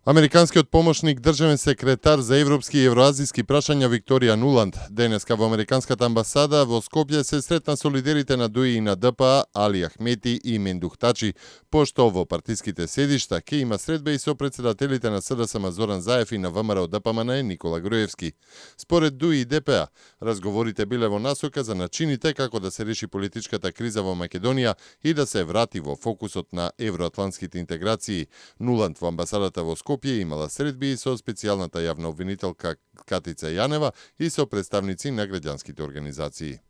Американскиот помошник државен секретар за европски и евроазиски прашања Викторија Нуланд денеска во Американската амбасада во Скопје се сретна со лидерите на ДУИ и на ДПА Али Ахмети и Мендух Тачи, пошто во партиските седишта ќе има средба и со председателите на СДСМ Зоран Заев и на ВМРО ДПМН Никола Груевски. Според ДУИ и ДПА, разговорите биле во насока за начините како да се реши политичката криза во Македонија и да се врати во фокусот на евроатлантските интеграции. Нуланд во амбасадата во Скопје имала средби и со специјалната јавна обвинителка Катица Јанева и со представници на граѓанските организации.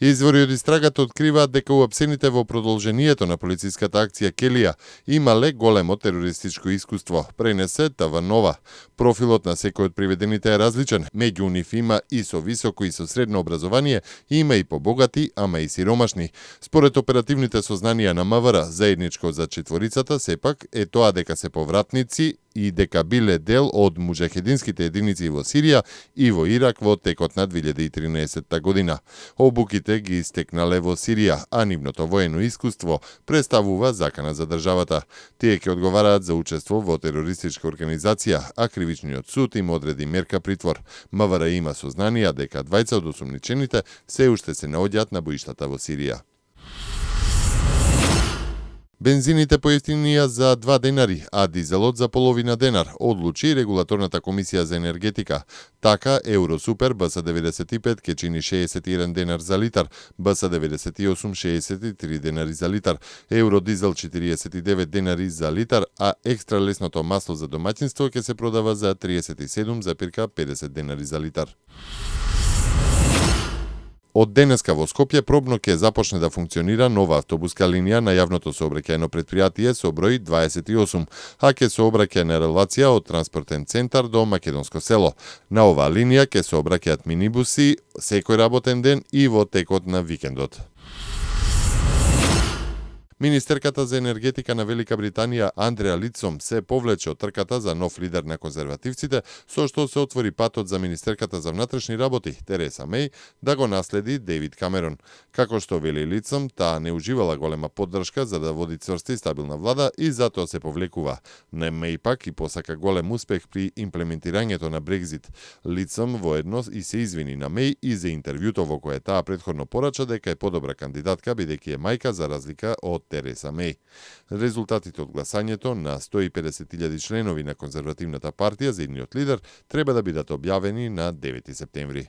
Извори од истрагата откриваат дека уапсените во продолжението на полициската акција Келија имале големо терористичко искуство, пренесе ТВ-Нова. Профилот на секој од приведените е различен, меѓу нив има и со високо и со средно образование, има и побогати, ама и сиромашни. Според оперативните сознанија на МВР, заедничко за четворицата сепак е тоа дека се повратници и дека биле дел од муџахединските единици во Сирија и во Ирак во текот на 2013 година. Обуките ги истекнале во Сирија, а нивното воено искуство представува закана за државата. Тие ќе одговараат за учество во терористичка организација, а кривичниот суд им одреди мерка притвор. МВР има сознанија дека двајца од осумничените се уште се наоѓаат на боиштата во Сирија. Бензините поевтинија за 2 денари, а дизелот за половина денар, одлучи Регулаторната комисија за енергетика. Така, Евросупер БС-95 ке чини 61 денар за литар, БС-98 63 денари за литар, Евродизел 49 денари за литар, а екстра лесното масло за домаќинство ке се продава за 37,50 денари за литар. Од денеска во Скопје пробно ќе започне да функционира нова автобуска линија на јавното сообраќајно предпријатие со број 28, а ќе сообраќа на релација од транспортен центар до Македонско село. На оваа линија ќе сообраќаат минибуси секој работен ден и во текот на викендот. Министерката за енергетика на Велика Британија Андреа Лицом се повлече од трката за нов лидер на конзервативците, со што се отвори патот за министерката за внатрешни работи Тереса Меј да го наследи Дейвид Камерон. Како што вели Лицом, таа не уживала голема поддршка за да води цврста и стабилна влада и затоа се повлекува. Не Меј пак и посака голем успех при имплементирањето на Брекзит. Лицом воедно и се извини на Меј и за интервјуто во кое таа претходно порача дека е подобра кандидатка бидејќи е мајка за разлика од Тереса Меј. Резултатите од гласањето на 150.000 членови на конзервативната партија за идниот лидер треба да бидат објавени на 9 септември.